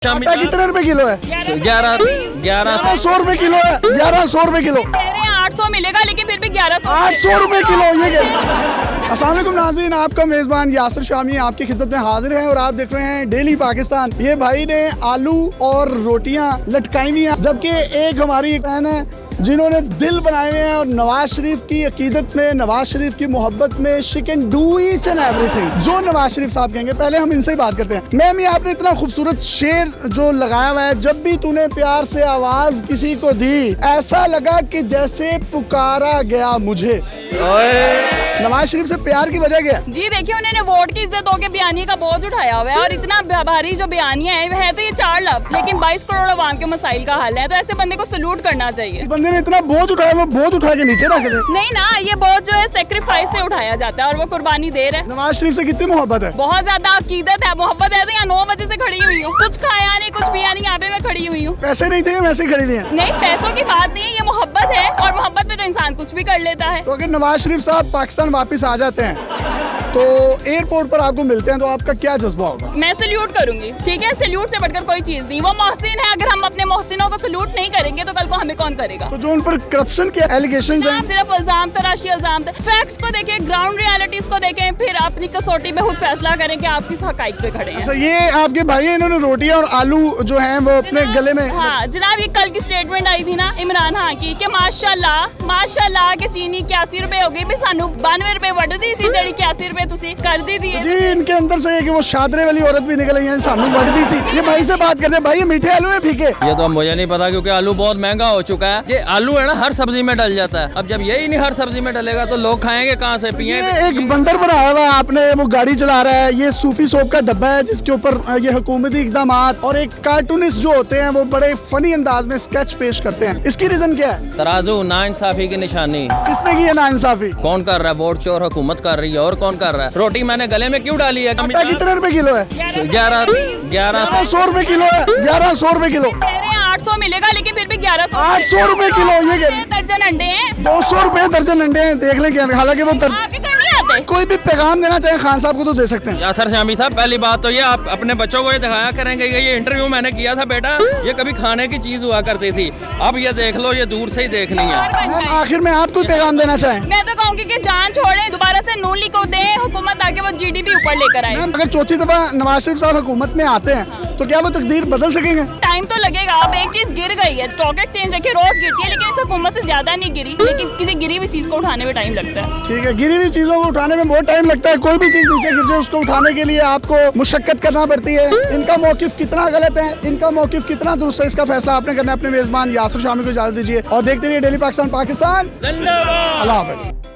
आटा कितने रुपए किलो है? 1100 रुपए किलो है। 1100 रुपए किलो। 800 मिलेगा लेकिन फिर भी 1100 800 रुपए किलो। ये अस्सलाम वालेकुम नाज़रीन, आपका मेज़बान यासिर शामी आपकी खिदमत में हाजिर है और आप देख रहे हैं डेली पाकिस्तान। ये भाई ने आलू और रोटियां लटकाई हुई हैं, जबकि एक हमारी बहन है जिन्होंने दिल बनाए हुए हैं और नवाज शरीफ की अकीदत में, नवाज शरीफ की मोहब्बत में she can do each and everything जो नवाज शरीफ साहब कहेंगे। पहले हम इनसे ही बात करते हैं। मैम, ये आपने इतना खूबसूरत शेर जो लगाया हुआ है, जब भी तूने प्यार से आवाज किसी को दी ऐसा लगा कि जैसे पुकारा गया मुझे। नवाज शरीफ से प्यार की वजह क्या है? जी देखिए, उन्होंने वोट की इज्जत होकर बयानी का बोझ उठाया हुआ है और इतना भारी जो बयानिया है तो ये 4 लफ्ज, लेकिन 22 करोड़ अवाम के मसाइल का हल है। तो ऐसे बंदे को सल्यूट करना चाहिए। बंदे ने इतना बोझ उठाया, वो बोझ उठा के नीचे रख दे। नहीं ना, ये बोझ जो है सेक्रीफाइस से उठाया जाता है और वो कुर्बानी दे रहा है। नवाज शरीफ से कितनी मोहब्बत है? बहुत ज्यादा अकीदत है, मोहब्बत है। तो यहाँ 9 बजे से खड़ी हुई हूँ, कुछ खाया नहीं, कुछ पिया नहीं, यहाँ पे मैं खड़ी हुई हूँ। पैसे नहीं थे, वैसे ही खरीदे हैं। नहीं, पैसों की बात नहीं है, ये मोहब्बत है और मोहब्बत में तो इंसान कुछ भी कर लेता है। तो अगर नवाज शरीफ साहब पाकिस्तान वापस आ जाते हैं तो एयरपोर्ट पर आपको मिलते हैं तो आपका क्या जज्बा होगा? मैं सल्यूट करूंगी, ठीक है। सल्यूट से बढ़कर कोई चीज नहीं। वो मोहसिन है, अगर हम अपने मोहसिनों को सल्यूट नहीं करेंगे तो कल को हमें कौन करेगा? तो जो उन पर करप्शन के एलिगेशंस हैं, सिर्फ इल्जाम तराशी इल्जाम। फैक्ट्स को देखें, ग्राउंड रियलिटीज को देखें, फिर अपनी कसौटी पे खुद फैसला करें कि आप किस हकाइक पे खड़े हैं। अच्छा, ये आपके भाई हैं, इन्होंने रोटियां और आलू जो हैं वो अपने गले में। हाँ जनाब, ये कल की स्टेटमेंट आई थी ना इमरान खान की कि माशाल्लाह के चीनी 81 रुपए हो गई, भी सानू 92 रुपए वड़ दी सी, जड़ी 81 रुपए तुसी कर दी दी है। जी, इनके अंदर से है कि वो शादरे वाली औरत भी निकल आई है, सानू वड़ दी सी। ये भाई से बात करते हैं। भाई, ये मीठे आलू है फीके? ये तो मुझे नहीं पता, क्योंकि आलू बहुत महंगा हो चुका है। ये आलू है ना, हर सब्जी में डल जाता है। अब जब यही नहीं हर सब्जी में डलेगा तो लोग खाएंगे कहाँ से, पिएंगे? एक बंदर बनाया हुआ है आपने, वो गाड़ी चला रहा है। ये सूफी सोप का डब्बा है जिसके ऊपर ये हुकूमती इकदाम और एक कार्टूनिस्ट जो होते हैं वो बड़े फनी अंदाज में स्केच पेश करते हैं। इसकी रीजन क्या है? तराजू नाइंसाफी की निशानी। किसने की है नाइंसाफी? कौन कर रहा है? वोट चोर हुकूमत कर रही है, और कौन कर रहा है? रोटी मैंने गले में क्यों डाली है? आटा कितने रुपए किलो है? 1100 रुपए किलो है। 1100 रुपए किलो। 800 मिलेगा लेकिन फिर भी 1100। 800 रुपए किलो। ये दर्जन अंडे हैं। 200 रुपए दर्जन अंडे हैं। देख लें क्या, हालांकि वो कोई भी पैगाम देना चाहे खान साहब को तो दे सकते हैं। यासिर शामी साहब, पहली बात तो ये आप अपने बच्चों को ये दिखाया करेंगे। ये इंटरव्यू मैंने किया था बेटा, ये कभी खाने की चीज हुआ करती थी, अब ये देख लो, ये दूर से ही देखनी है। आखिर में आप कोई पैगाम देना चाहें? मैं तो कहूँगी कि जान छोड़ें, दोबारा से नून लीग को दें हुकूमत, ताकि वो GDP ऊपर लेकर आए। अगर चौथी दफा नवाज शरीफ साहब हुकूमत में आते हैं तो क्या वो तकदीर बदल सकेंगे? टाइम तो लगेगा। अब एक चीज गिर गई है, स्टॉक एक्सचेंज देखिए रोज गिरती है, लेकिन इस हुकूमत से ज्यादा नहीं गिरी, लेकिन किसी गिरी हुई चीज को उठाने में टाइम लगता है। ठीक है, गिरी हुई चीजों को उठाने में बहुत टाइम लगता है। कोई भी चीज नीचे गिर जाए उसको उठाने के लिए आपको मुशक्कत करना पड़ती है। इनका मौकिफ कितना गलत है, इनका मौकिफ कितना दुरुस्त है, इसका फैसला आपने करना है। अपने मेजबान यासिर शामी को इजाजत दीजिए और देखते रहिए डेली पाकिस्तान। जिंदाबाद। अल्लाह हाफिज।